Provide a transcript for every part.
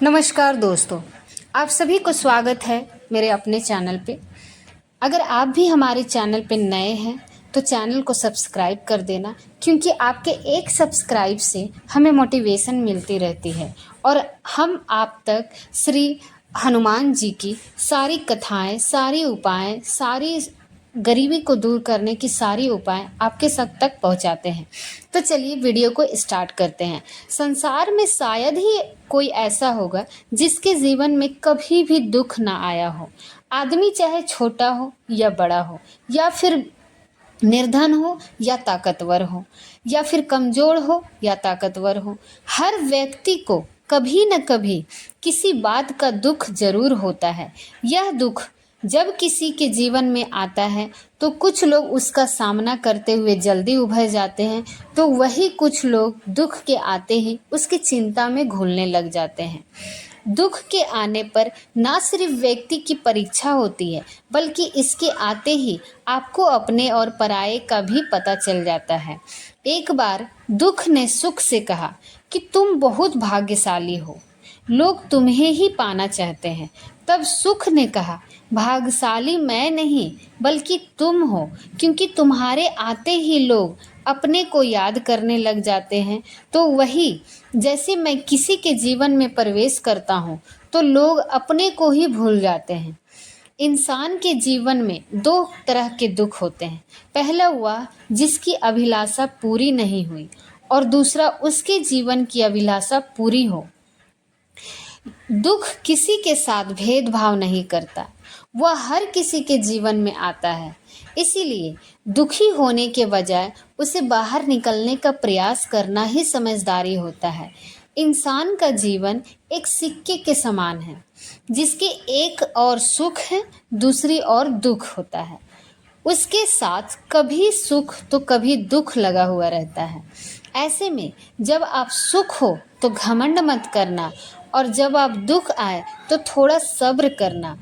नमस्कार दोस्तों, आप सभी को स्वागत है मेरे अपने चैनल पे। अगर आप भी हमारे चैनल पे नए हैं तो चैनल को सब्सक्राइब कर देना, क्योंकि आपके एक सब्सक्राइब से हमें मोटिवेशन मिलती रहती है और हम आप तक श्री हनुमान जी की सारी कथाएं, सारी उपाय, सारी गरीबी को दूर करने की सारी उपाय आपके सब तक पहुंचाते हैं। तो चलिए वीडियो को स्टार्ट करते हैं। संसार में शायद ही कोई ऐसा होगा जिसके जीवन में कभी भी दुख ना आया हो। आदमी चाहे छोटा हो या बड़ा हो, या फिर निर्धन हो या ताकतवर हो, या फिर कमजोर हो या ताकतवर हो, हर व्यक्ति को कभी न कभी किसी बात का दुख जरूर होता है। यह दुख जब किसी के जीवन में आता है तो कुछ लोग उसका सामना करते हुए जल्दी उभर जाते हैं, तो वही कुछ लोग दुख के आते ही उसकी चिंता में घुलने लग जाते हैं। दुख के आने पर ना सिर्फ व्यक्ति की परीक्षा होती है, बल्कि इसके आते ही आपको अपने और पराये का भी पता चल जाता है। एक बार दुख ने सुख से कहा कि तुम बहुत भाग्यशाली हो, लोग तुम्हें ही पाना चाहते हैं। तब सुख ने कहा, भाग्यशाली मैं नहीं बल्कि तुम हो, क्योंकि तुम्हारे आते ही लोग अपने को याद करने लग जाते हैं। तो वही जैसे मैं किसी के जीवन में प्रवेश करता हूँ तो लोग अपने को ही भूल जाते हैं। इंसान के जीवन में दो तरह के दुख होते हैं। पहला हुआ जिसकी अभिलाषा पूरी नहीं हुई, और दूसरा उसके जीवन की अभिलाषा पूरी हो। दुख किसी के साथ भेदभाव नहीं करता, वह हर किसी के जीवन में आता है। इसीलिए दुखी होने के बजाय उसे बाहर निकलने का प्रयास करना ही समझदारी होता है। इंसान का जीवन एक सिक्के के समान है, जिसके एक और सुख है, दूसरी ओर दुख होता है। उसके साथ कभी सुख तो कभी दुख लगा हुआ रहता है। ऐसे में जब आप सुख हो तो घमंड मत करना, और जब आप दुख आए तो थोड़ा सब्र करना।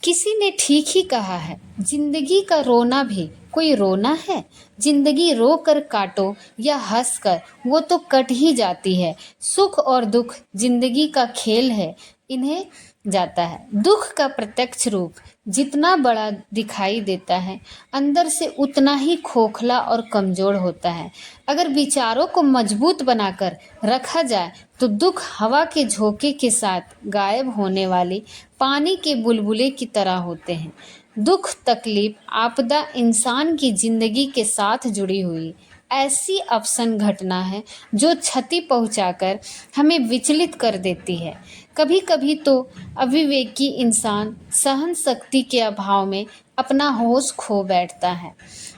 किसी ने ठीक ही कहा है, जिंदगी का रोना भी कोई रोना है। जिंदगी रो कर काटो या हंस कर, वो तो कट ही जाती है। सुख और दुख जिंदगी का खेल है, इन्हें जाता है। दुख का प्रत्यक्ष रूप जितना बड़ा दिखाई देता है, अंदर से उतना ही खोखला और कमजोर होता है। अगर विचारों को मजबूत बनाकर रखा जाए तो दुख हवा के झोंके के साथ गायब होने वाली पानी के बुलबुले की तरह होते हैं। दुख, तकलीफ, आपदा इंसान की जिंदगी के साथ जुड़ी हुई ऐसी अफसन घटना है जो क्षति पहुंचाकर हमें विचलित कर देती है। कभी कभी तो अविवेकी इंसान सहन शक्ति के अभाव में अपना होश खो बैठता है।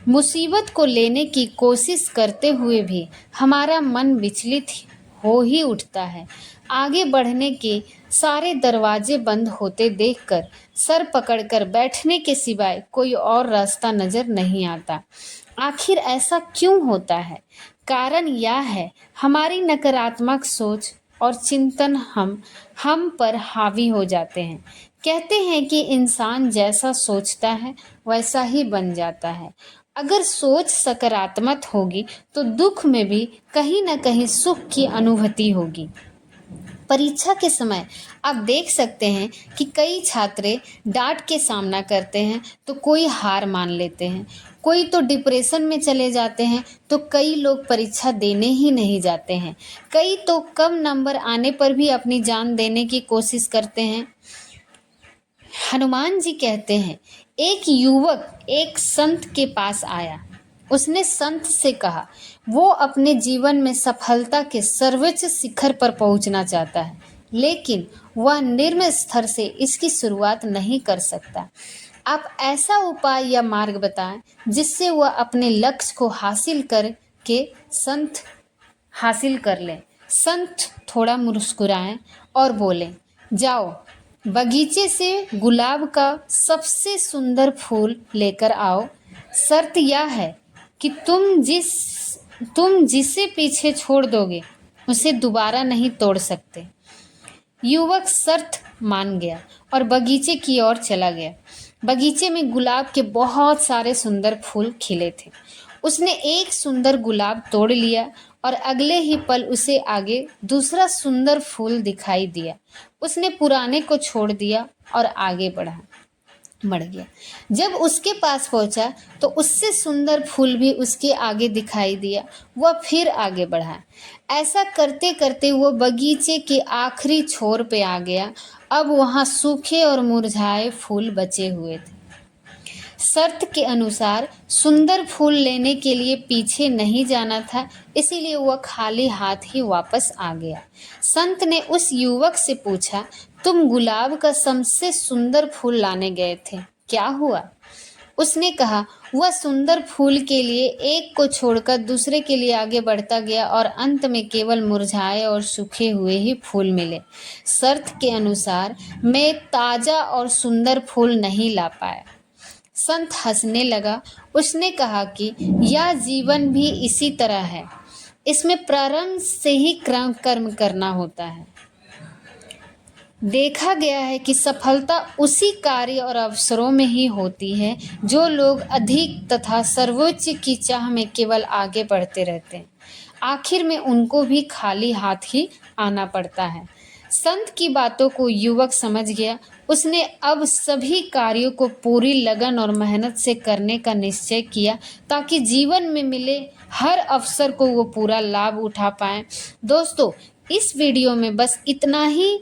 मुसीबत को लेने की कोशिश करते हुए भी हमारा मन विचलित हो ही उठता है। आगे बढ़ने के सारे दरवाजे बंद होते देखकर सर पकड़कर बैठने के सिवाय कोई और रास्ता नजर नहीं आता। आखिर ऐसा क्यों होता है? कारण यह है, हमारी नकारात्मक सोच और चिंतन हम पर हावी हो जाते हैं। कहते हैं कि इंसान जैसा सोचता है वैसा ही बन जाता है। अगर सोच सकारात्मक होगी तो दुख में भी कहीं न कहीं सुख की अनुभूति होगी। परीक्षा के समय आप देख सकते हैं कि कई छात्र डांट के सामना करते हैं तो कोई हार मान लेते हैं, कोई तो डिप्रेशन में चले जाते हैं, तो कई लोग परीक्षा देने ही नहीं जाते हैं। कई तो कम नंबर आने पर भी अपनी जान देने की कोशिश करते हैं। हनुमान जी कहते हैं, एक युवक एक संत के पास आया। उसने संत से कहा, वो अपने जीवन में सफलता के सर्वोच्च शिखर पर पहुंचना चाहता है, लेकिन वह निम्न स्तर से इसकी शुरुआत नहीं कर सकता। आप ऐसा उपाय या मार्ग बताएं जिससे वह अपने लक्ष्य को हासिल कर ले। संत थोड़ा मुस्कुराएं और बोले, जाओ बगीचे से गुलाब का सबसे सुंदर फूल लेकर आओ। शर्त यह है कि तुम जिसे पीछे छोड़ दोगे उसे दोबारा नहीं तोड़ सकते। युवक शर्त मान गया और बगीचे की ओर चला गया। बगीचे में गुलाब के बहुत सारे सुंदर फूल खिले थे। उसने एक सुंदर गुलाब तोड़ लिया और अगले ही पल उसे आगे दूसरा सुंदर फूल दिखाई दिया। उसने पुराने को छोड़ दिया और आगे बढ़ गया। जब उसके पास पहुंचा तो उससे सुंदर फूल भी उसके आगे दिखाई दिया। वह फिर आगे बढ़ा। ऐसा करते करते वह बगीचे के आखिरी छोर पे आ गया। अब वहां सूखे और मुरझाए फूल बचे हुए थे। शर्त के अनुसार सुंदर फूल लेने के लिए पीछे नहीं जाना था, इसीलिए वह खाली हाथ ही वापस आ गया। संत ने उस युवक से पूछा, तुम गुलाब का सबसे सुंदर फूल लाने गए थे, क्या हुआ? उसने कहा, वह सुंदर फूल के लिए एक को छोड़कर दूसरे के लिए आगे बढ़ता गया और अंत में केवल मुरझाए और सूखे हुए ही फूल मिले। शर्त के अनुसार मैं ताजा और सुंदर फूल नहीं ला पाया। संत हंसने लगा। उसने कहा कि यह जीवन भी इसी तरह है। इसमें प्रारंभ से ही कर्म करना होता है। देखा गया है कि सफलता उसी कार्य और अवसरों में ही होती है जो लोग अधिक तथा सर्वोच्च की चाह में केवल आगे बढ़ते रहते हैं। आखिर में उनको भी खाली हाथ ही आना पड़ता है। संत की बातों को युवक समझ गया। उसने अब सभी कार्यों को पूरी लगन और मेहनत से करने का निश्चय किया ताकि जीवन में मिले हर अवसर को वो पूरा लाभ उठा पाए। दोस्तों, इस वीडियो में बस इतना ही।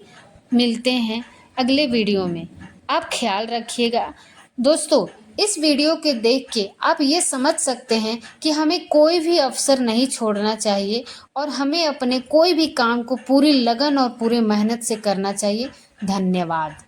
मिलते हैं अगले वीडियो में। आप ख्याल रखिएगा। दोस्तों, इस वीडियो के देख के आप ये समझ सकते हैं कि हमें कोई भी अवसर नहीं छोड़ना चाहिए और हमें अपने कोई भी काम को पूरी लगन और पूरी मेहनत से करना चाहिए। धन्यवाद।